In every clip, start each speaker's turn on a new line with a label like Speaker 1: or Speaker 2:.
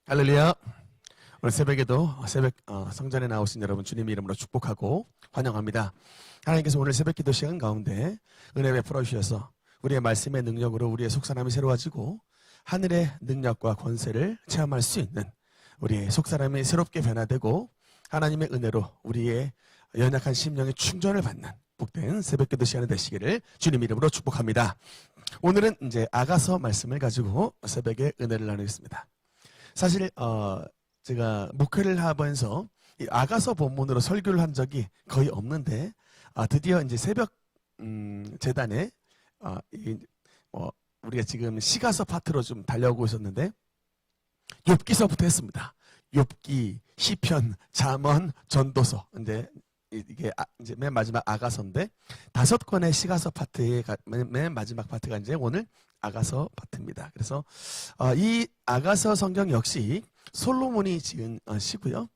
Speaker 1: 할렐루야. 오늘 새벽에도 새벽 성전에 나오신 여러분 주님의 이름으로 축복하고 환영합니다. 하나님께서 오늘 새벽 기도 시간 가운데 은혜 베풀어 주셔서 우리의 말씀의 능력으로 우리의 속사람이 새로워지고 하늘의 능력과 권세를 체험할 수 있는 우리의 속사람이 새롭게 변화되고 하나님의 은혜로 우리의 연약한 심령의 충전을 받는 복된 새벽 기도 시간이 되시기를 주님 이름으로 축복합니다. 오늘은 이제 아가서 말씀을 가지고 새벽에 은혜를 나누겠습니다. 사실 제가 목회를 하면서 이 아가서 본문으로 설교를 한 적이 거의 없는데 드디어 이제 새벽 재단에 우리가 지금 시가서 파트로 좀 달려오고 있었는데 욥기서부터 했습니다. 욥기, 시편, 잠언, 전도서. 이게 이제 맨 마지막 아가서인데 5권의 시가서 파트의 맨 마지막 파트가 이제 오늘 아가서 파트입니다. 그래서 이 아가서 성경 역시 솔로몬이 지은 시고요.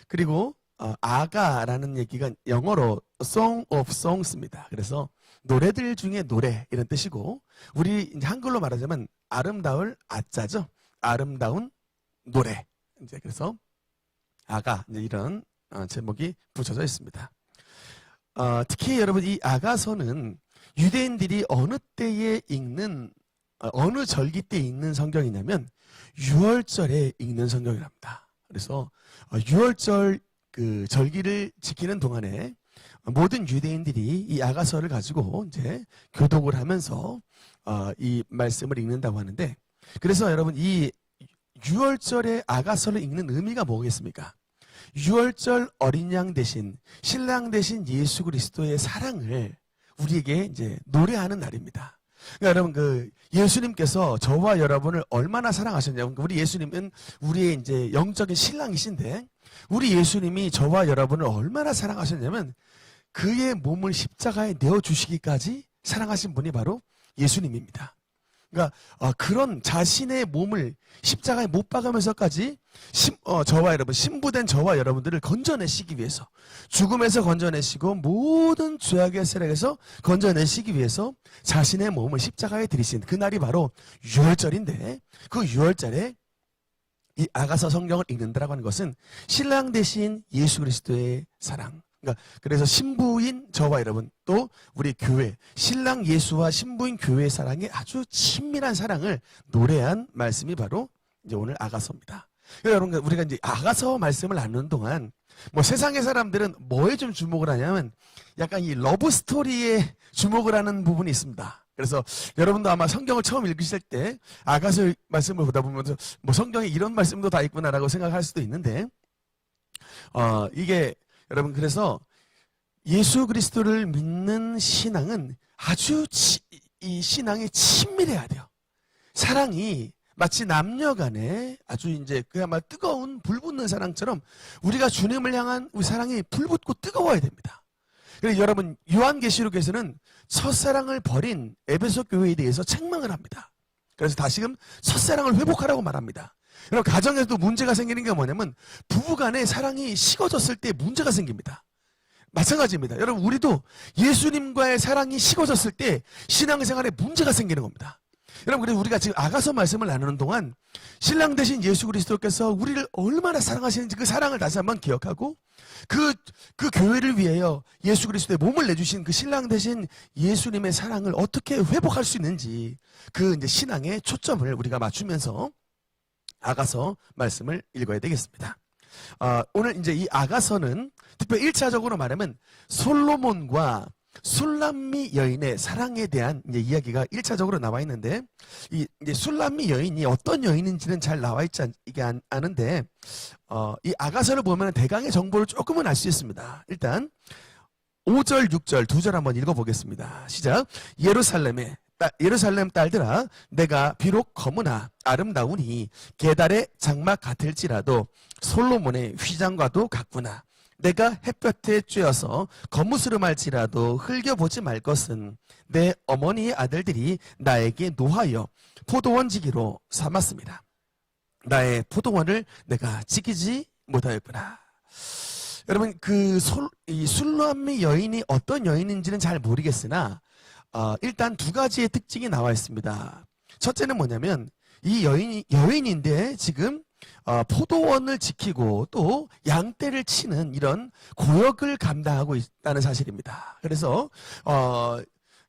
Speaker 1: 그리고 아가라는 얘기가 영어로 Song of Songs입니다. 그래서 노래들 중에 노래 이런 뜻이고 우리 이제 한글로 말하자면 아름다울 아자죠. 아름다운 노래. 이제 그래서 아가 이제 이런 제목이 붙여져 있습니다. 특히 여러분 이 아가서는 유대인들이 어느 때에 읽는 어느 절기 때 읽는 성경이냐면 6월절에 읽는 성경이랍니다. 그래서 6월절 그 절기를 지키는 동안에 모든 유대인들이 이 아가서를 가지고 이제 교독을 하면서 이 말씀을 읽는다고 하는데 그래서 여러분 이 6월절에 아가서를 읽는 의미가 뭐겠습니까? 6월절 어린 양 대신 신랑 대신 예수 그리스도의 사랑을 우리에게 이제 노래하는 날입니다. 그러니까 여러분 그 예수님께서 저와 여러분을 얼마나 사랑하셨냐면 우리 예수님은 우리의 이제 영적인 신랑이신데 우리 예수님이 저와 여러분을 얼마나 사랑하셨냐면 그의 몸을 십자가에 내어 주시기까지 사랑하신 분이 바로 예수님입니다. 그러니까 그런 자신의 몸을 십자가에 못 박으면서까지 저와 여러분 신부된 저와 여러분들을 건져내시기 위해서 죽음에서 건져내시고 모든 죄악의 세력에서 건져내시기 위해서 자신의 몸을 십자가에 들이신 그날이 바로 6월절인데 그 6월절에 이 아가서 성경을 읽는다라고 하는 것은 신랑 대신 예수 그리스도의 사랑 그러니까 그래서 신부인 저와 여러분 또 우리 교회 신랑 예수와 신부인 교회의 사랑의 아주 친밀한 사랑을 노래한 말씀이 바로 이제 오늘 아가서입니다. 여러분 우리가 이제 아가서 말씀을 나누는 동안 뭐 세상의 사람들은 뭐에 좀 주목을 하냐면 약간 이 러브 스토리에 주목을 하는 부분이 있습니다. 그래서 여러분도 아마 성경을 처음 읽으실 때 아가서 말씀을 보다 보면서 뭐 성경에 이런 말씀도 다 있구나라고 생각할 수도 있는데 이게 여러분 그래서 예수 그리스도를 믿는 신앙은 아주 이 신앙이 친밀해야 돼요. 사랑이 마치 남녀 간에 아주 이제 그야말로 뜨거운 불 붙는 사랑처럼 우리가 주님을 향한 우리 사랑이 불 붙고 뜨거워야 됩니다. 그래서 여러분 요한계시록에서는 첫사랑을 버린 에베소 교회에 대해서 책망을 합니다. 그래서 다시금 첫사랑을 회복하라고 말합니다. 여러분 가정에서도 문제가 생기는 게 뭐냐면 부부간의 사랑이 식어졌을 때 문제가 생깁니다. 마찬가지입니다. 여러분 우리도 예수님과의 사랑이 식어졌을 때 신앙생활에 문제가 생기는 겁니다. 여러분 그래서 우리가 지금 아가서 말씀을 나누는 동안 신랑 대신 예수 그리스도께서 우리를 얼마나 사랑하시는지 그 사랑을 다시 한번 기억하고 그 교회를 위하여 예수 그리스도의 몸을 내주신 그 신랑 대신 예수님의 사랑을 어떻게 회복할 수 있는지 그 이제 신앙의 초점을 우리가 맞추면서 아가서 말씀을 읽어야 되겠습니다. 오늘 이제 이 아가서는 특별히 1차적으로 말하면 솔로몬과 술람미 여인의 사랑에 대한 이제 이야기가 1차적으로 나와 있는데 이제 술람미 여인이 어떤 여인인지는 잘 나와 있지 않은데 이 아가서를 보면 대강의 정보를 조금은 알 수 있습니다. 일단 5절, 6절 두 절 한번 읽어보겠습니다. 시작. 예루살렘 딸들아 내가 비록 검으나 아름다우니 게달의 장막 같을지라도 솔로몬의 휘장과도 같구나. 내가 햇볕에 쬐어서 거무스름할지라도 흘겨보지 말 것은 내 어머니의 아들들이 나에게 노하여 포도원지기로 삼았습니다. 나의 포도원을 내가 지키지 못하였구나. 여러분 이 술람미 여인이 어떤 여인인지는 잘 모르겠으나 일단 두 가지의 특징이 나와 있습니다. 첫째는 뭐냐면 이 여인인데 지금 포도원을 지키고 또 양떼를 치는 이런 고역을 감당하고 있다는 사실입니다. 그래서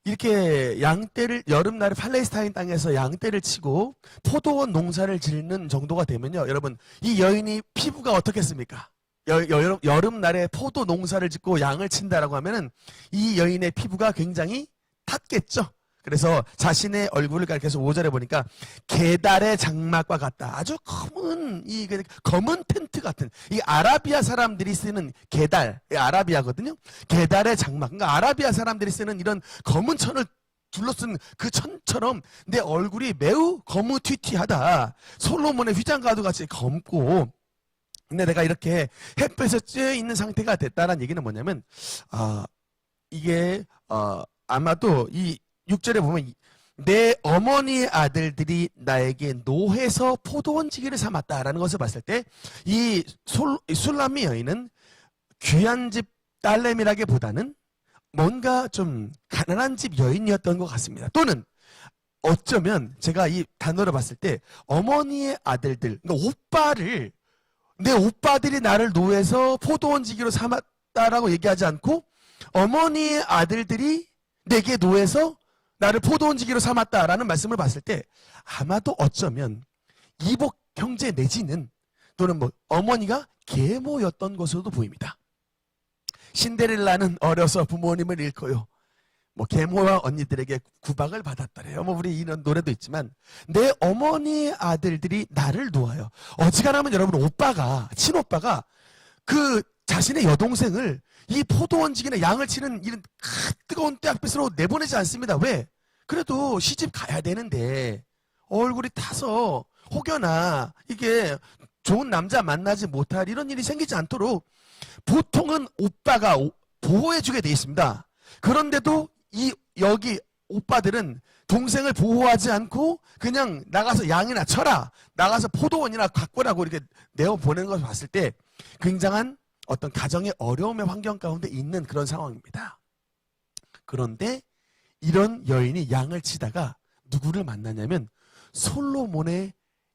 Speaker 1: 이렇게 양떼를 여름날에 팔레스타인 땅에서 양떼를 치고 포도원 농사를 짓는 정도가 되면요, 여러분 이 여인이 피부가 어떻겠습니까? 여름날에 포도 농사를 짓고 양을 친다라고 하면은 이 여인의 피부가 굉장히 탔겠죠. 그래서 자신의 얼굴을 가리켜서 5절에 보니까 게달의 장막과 같다. 아주 검은 텐트 같은, 이 아라비아 사람들이 쓰는 게달, 아라비아거든요. 게달의 장막. 그러니까 아라비아 사람들이 쓰는 이런 검은 천을 둘러쓴 그 천처럼 내 얼굴이 매우 거무튀튀하다. 솔로몬의 휘장가도 같이 검고, 근데 내가 이렇게 햇볕에 쬐 있는 상태가 됐다는 얘기는 뭐냐면, 이게 아마도 이 6절에 보면 내 어머니의 아들들이 나에게 노해서 포도원지기를 삼았다라는 것을 봤을 때 이 술람미 여인은 귀한 집 딸내미라기보다는 뭔가 좀 가난한 집 여인이었던 것 같습니다. 또는 어쩌면 제가 이 단어를 봤을 때 어머니의 아들들, 그러니까 내 오빠들이 나를 노해서 포도원지기로 삼았다라고 얘기하지 않고 어머니의 아들들이 내게 노해서 나를 포도원지기로 삼았다라는 말씀을 봤을 때 아마도 어쩌면 이복 형제 내지는 또는 뭐 어머니가 계모였던 것으로도 보입니다. 신데렐라는 어려서 부모님을 잃고요, 뭐 계모와 언니들에게 구박을 받았더래요. 뭐 우리 이런 노래도 있지만 내 어머니의 아들들이 나를 놓아요. 어지간하면 여러분 친오빠가 그 자신의 여동생을 이 포도원지기나 양을 치는 이런 뜨거운 떼약볕으로 내보내지 않습니다. 왜? 그래도 시집 가야 되는데 얼굴이 타서 혹여나 이게 좋은 남자 만나지 못할 이런 일이 생기지 않도록 보통은 오빠가 보호해주게 돼 있습니다. 그런데도 여기 오빠들은 동생을 보호하지 않고 그냥 나가서 양이나 쳐라, 나가서 포도원이나 가꾸라고 이렇게 내어보내는 것을 봤을 때 굉장한 어떤 가정의 어려움의 환경 가운데 있는 그런 상황입니다. 그런데 이런 여인이 양을 치다가 누구를 만나냐면 솔로몬의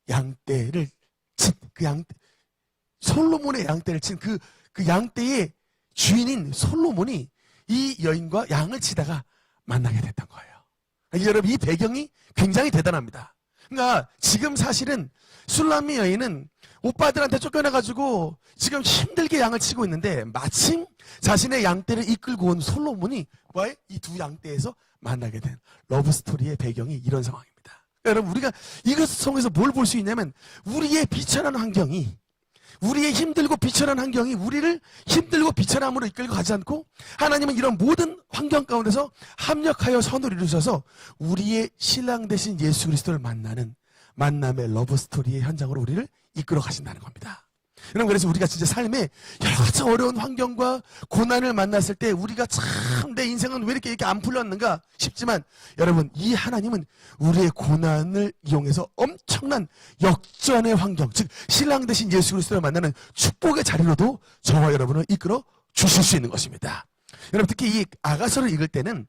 Speaker 1: 양떼를 친 솔로몬의 양떼를 친 그 양떼의 주인인 솔로몬이 이 여인과 양을 치다가 만나게 됐던 거예요. 여러분 이 배경이 굉장히 대단합니다. 그러니까 지금 사실은 술람미 여인은 오빠들한테 쫓겨나가지고 지금 힘들게 양을 치고 있는데 마침 자신의 양떼를 이끌고 온 솔로몬이 이 두 양떼에서 만나게 된 러브스토리의 배경이 이런 상황입니다. 여러분 우리가 이것을 통해서 뭘 볼 수 있냐면 우리의 비천한 환경이, 우리의 힘들고 비천한 환경이 우리를 힘들고 비천함으로 이끌고 가지 않고 하나님은 이런 모든 환경 가운데서 합력하여 선을 이루셔서 우리의 신랑 되신 예수 그리스도를 만나는 만남의 러브스토리의 현장으로 우리를 이끌어 가신다는 겁니다. 여러분 그래서 우리가 진짜 삶에 여러 가지 어려운 환경과 고난을 만났을 때 우리가 참 내 인생은 왜 이렇게 안 풀렸는가 싶지만 여러분 이 하나님은 우리의 고난을 이용해서 엄청난 역전의 환경, 즉 신랑 되신 예수 그리스도를 만나는 축복의 자리로도 저와 여러분을 이끌어 주실 수 있는 것입니다. 여러분 특히 이 아가서를 읽을 때는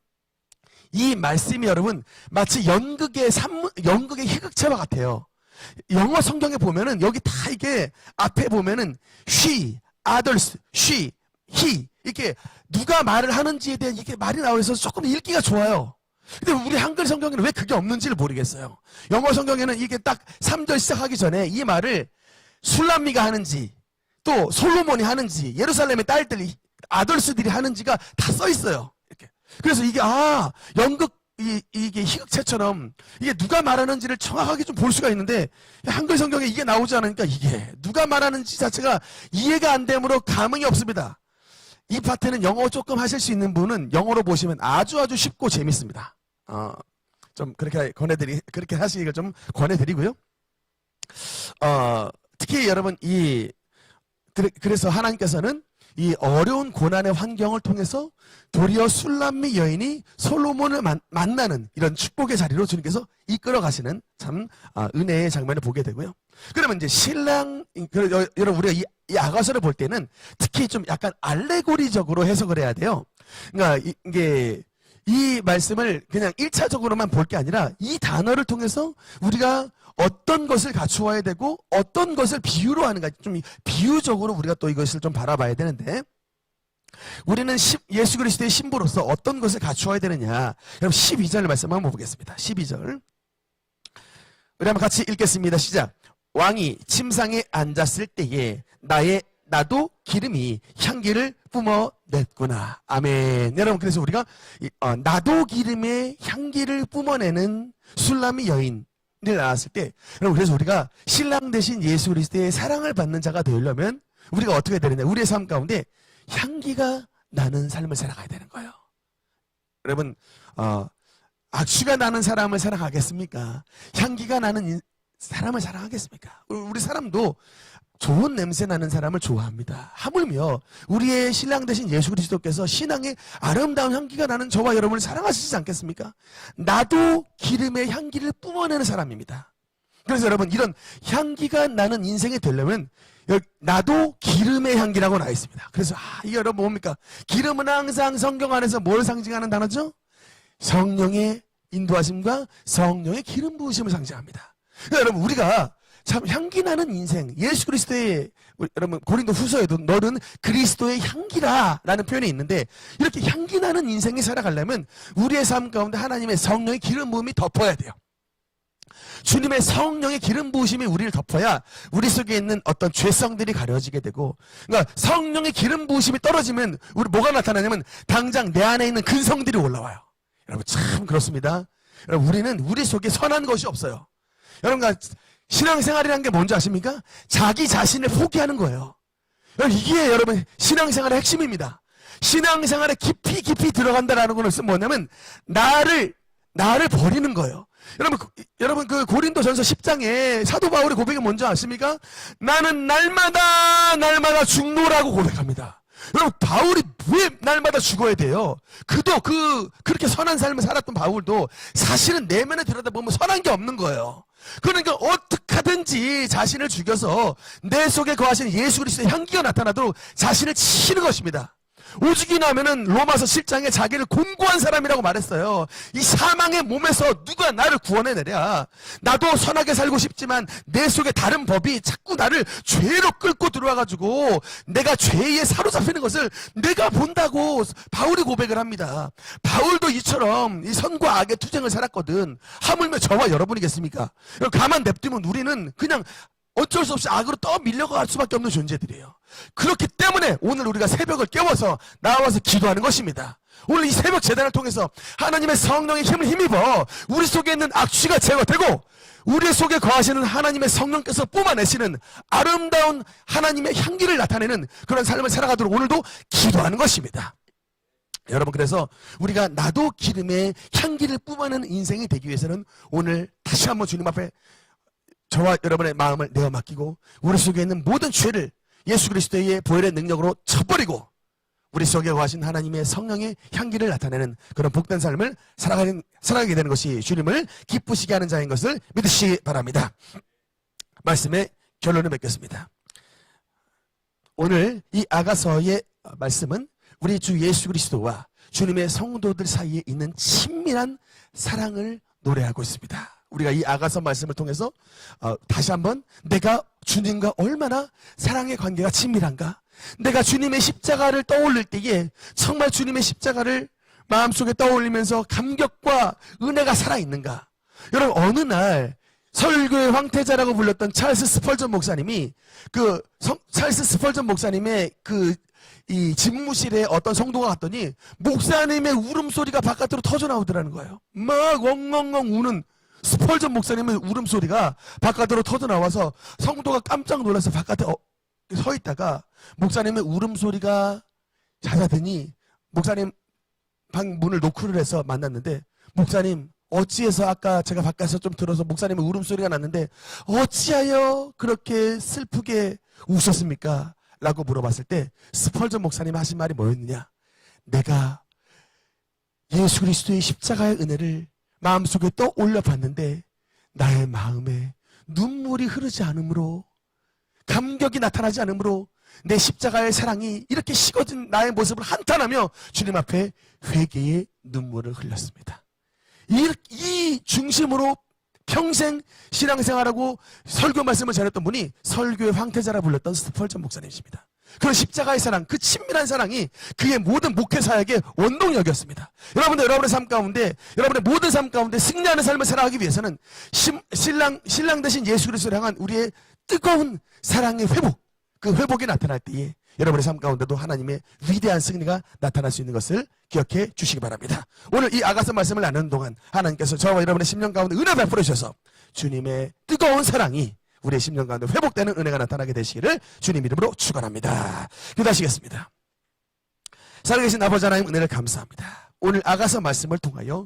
Speaker 1: 이 말씀이 여러분 마치 연극의 희극체와 같아요. 영어 성경에 보면은 여기 다 이게 앞에 보면은 she, others, she, he 이렇게 누가 말을 하는지에 대한 이게 말이 나와서 조금 읽기가 좋아요. 근데 우리 한글 성경에는 왜 그게 없는지를 모르겠어요. 영어 성경에는 이게 딱 3절 시작하기 전에 이 말을 술람미가 하는지 또 솔로몬이 하는지 예루살렘의 딸들이 아덜스들이 하는지가 다 써 있어요. 이렇게. 그래서 이게 이게 희극체처럼 이게 누가 말하는지를 정확하게 좀 볼 수가 있는데 한글 성경에 이게 나오지 않으니까 이게 누가 말하는지 자체가 이해가 안 되므로 감흥이 없습니다. 이 파트는 영어 조금 하실 수 있는 분은 영어로 보시면 아주 쉽고 재밌습니다. 좀 그렇게 하시기를 좀 권해드리고요. 특히 여러분 그래서 하나님께서는 이 어려운 고난의 환경을 통해서 도리어 술람미 여인이 솔로몬을 만나는 이런 축복의 자리로 주님께서 이끌어 가시는 참 은혜의 장면을 보게 되고요. 그러면 이제 여러분 우리가 이 아가서를 볼 때는 특히 좀 약간 알레고리적으로 해석을 해야 돼요. 그러니까 이게 이 말씀을 그냥 1차적으로만 볼 게 아니라 이 단어를 통해서 우리가 어떤 것을 갖추어야 되고 어떤 것을 비유로 하는가, 좀 비유적으로 우리가 또 이것을 좀 바라봐야 되는데, 우리는 예수 그리스도의 신부로서 어떤 것을 갖추어야 되느냐. 여러분 12절 말씀 한번 보겠습니다. 12절 우리 한번 같이 읽겠습니다. 시작. 왕이 침상에 앉았을 때에 나도 기름이 향기를 뿜어냈구나. 아멘. 여러분, 그래서 우리가 나도 기름의 향기를 뿜어내는 술람이 여인을 낳았을 때, 여러분, 그래서 우리가 신랑 대신 예수 그리스도의 사랑을 받는 자가 되려면 우리가 어떻게 되느냐. 우리의 삶 가운데 향기가 나는 삶을 살아가야 되는 거예요. 여러분, 악취가 나는 사람을 사랑하겠습니까? 향기가 나는 사람을 사랑하겠습니까? 우리 사람도 좋은 냄새 나는 사람을 좋아합니다. 하물며 우리의 신랑 되신 예수 그리스도께서 신앙의 아름다운 향기가 나는 저와 여러분을 사랑하시지 않겠습니까? 나도 기름의 향기를 뿜어내는 사람입니다. 그래서 여러분, 이런 향기가 나는 인생이 되려면 나도 기름의 향기라고 나와 있습니다. 그래서 이게 여러분 뭡니까? 기름은 항상 성경 안에서 뭘 상징하는 단어죠? 성령의 인도하심과 성령의 기름 부으심을 상징합니다. 그러니까 여러분, 우리가 참 향기 나는 인생, 예수 그리스도의, 여러분 고린도 후서에도 너는 그리스도의 향기라 라는 표현이 있는데, 이렇게 향기 나는 인생이 살아가려면 우리의 삶 가운데 하나님의 성령의 기름 부음이 덮어야 돼요. 주님의 성령의 기름 부으심이 우리를 덮어야 우리 속에 있는 어떤 죄성들이 가려지게 되고, 그러니까 성령의 기름 부으심이 떨어지면 우리 뭐가 나타나냐면 당장 내 안에 있는 근성들이 올라와요. 여러분 참 그렇습니다. 여러분, 우리는 우리 속에 선한 것이 없어요. 여러분, 신앙생활이라는 게 뭔지 아십니까? 자기 자신을 포기하는 거예요. 이게 여러분 신앙생활의 핵심입니다. 신앙생활에 깊이 들어간다라는 것은 뭐냐면 나를 버리는 거예요. 여러분 그 고린도전서 10장에 사도 바울의 고백이 뭔지 아십니까? 나는 날마다 죽노라고 고백합니다. 여러분, 바울이 왜 날마다 죽어야 돼요? 그렇게 선한 삶을 살았던 바울도 사실은 내면에 들여다보면 선한 게 없는 거예요. 그러니까 어떻게 하든지 자신을 죽여서 내 속에 거하시는 예수 그리스도의 향기가 나타나도록 자신을 치는 것입니다. 오죽이나 하면은 로마서 7장에 자기를 곤고한 사람이라고 말했어요. 이 사망의 몸에서 누가 나를 구원해내랴. 나도 선하게 살고 싶지만 내 속에 다른 법이 자꾸 나를 죄로 끌고 들어와가지고 내가 죄에 사로잡히는 것을 내가 본다고 바울이 고백을 합니다. 바울도 이처럼 이 선과 악의 투쟁을 살았거든. 하물며 저와 여러분이겠습니까? 가만 냅두면 우리는 그냥 어쩔 수 없이 악으로 떠밀려갈 수밖에 없는 존재들이에요. 그렇기 때문에 오늘 우리가 새벽을 깨워서 나와서 기도하는 것입니다. 오늘 이 새벽 제단을 통해서 하나님의 성령의 힘을 힘입어 우리 속에 있는 악취가 제거되고 우리 속에 거하시는 하나님의 성령께서 뿜어내시는 아름다운 하나님의 향기를 나타내는 그런 삶을 살아가도록 오늘도 기도하는 것입니다. 여러분, 그래서 우리가 나도 기름의 향기를 뿜어내는 인생이 되기 위해서는 오늘 다시 한번 주님 앞에 저와 여러분의 마음을 내어 맡기고 우리 속에 있는 모든 죄를 예수 그리스도의 보혈의 능력으로 쳐버리고 우리 속에 거하신 하나님의 성령의 향기를 나타내는 그런 복된 삶을 살아가게 되는 것이 주님을 기쁘시게 하는 자인 것을 믿으시기 바랍니다. 말씀의 결론을 맺겠습니다. 오늘 이 아가서의 말씀은 우리 주 예수 그리스도와 주님의 성도들 사이에 있는 친밀한 사랑을 노래하고 있습니다. 우리가 이 아가서 말씀을 통해서 다시 한번 내가 주님과 얼마나 사랑의 관계가 친밀한가, 내가 주님의 십자가를 떠올릴 때에 정말 주님의 십자가를 마음속에 떠올리면서 감격과 은혜가 살아있는가. 여러분, 어느 날 설교의 황태자라고 불렸던 찰스 스펄전 목사님이 찰스 스펄전 목사님의 이 집무실에 어떤 성도가 갔더니 목사님의 울음소리가 바깥으로 터져나오더라는 거예요. 막 엉엉엉 우는 스펄전 목사님의 울음소리가 바깥으로 터져나와서 성도가 깜짝 놀라서 바깥에 서 있다가 목사님의 울음소리가 잦아드니 목사님 방 문을 노크를 해서 만났는데, 목사님 어찌해서 아까 제가 바깥에서 좀 들어서 목사님의 울음소리가 났는데 어찌하여 그렇게 슬프게 우셨습니까? 라고 물어봤을 때 스펄전 목사님이 하신 말이 뭐였느냐? 내가 예수 그리스도의 십자가의 은혜를 마음속에 떠올려 봤는데 나의 마음에 눈물이 흐르지 않으므로, 감격이 나타나지 않으므로 내 십자가의 사랑이 이렇게 식어진 나의 모습을 한탄하며 주님 앞에 회개의 눈물을 흘렸습니다. 이 중심으로 평생 신앙생활하고 설교 말씀을 전했던 분이 설교의 황태자라 불렸던 스펄전 목사님이십니다. 그 십자가의 사랑, 그 친밀한 사랑이 그의 모든 목회 사역의 원동력이었습니다. 여러분의 삶 가운데, 여러분의 모든 삶 가운데 승리하는 삶을 살아가기 위해서는 신랑 대신 예수 그리스도를 향한 우리의 뜨거운 사랑의 회복, 그 회복이 나타날 때에 여러분의 삶 가운데도 하나님의 위대한 승리가 나타날 수 있는 것을 기억해 주시기 바랍니다. 오늘 이 아가서 말씀을 나누는 동안 하나님께서 저와 여러분의 심령 가운데 은혜 베풀어 주셔서 주님의 뜨거운 사랑이 우리의 심령 가운데 회복되는 은혜가 나타나게 되시기를 주님 이름으로 축원합니다. 기도하시겠습니다. 살아계신 아버지 하나님 은혜를 감사합니다. 오늘 아가서 말씀을 통하여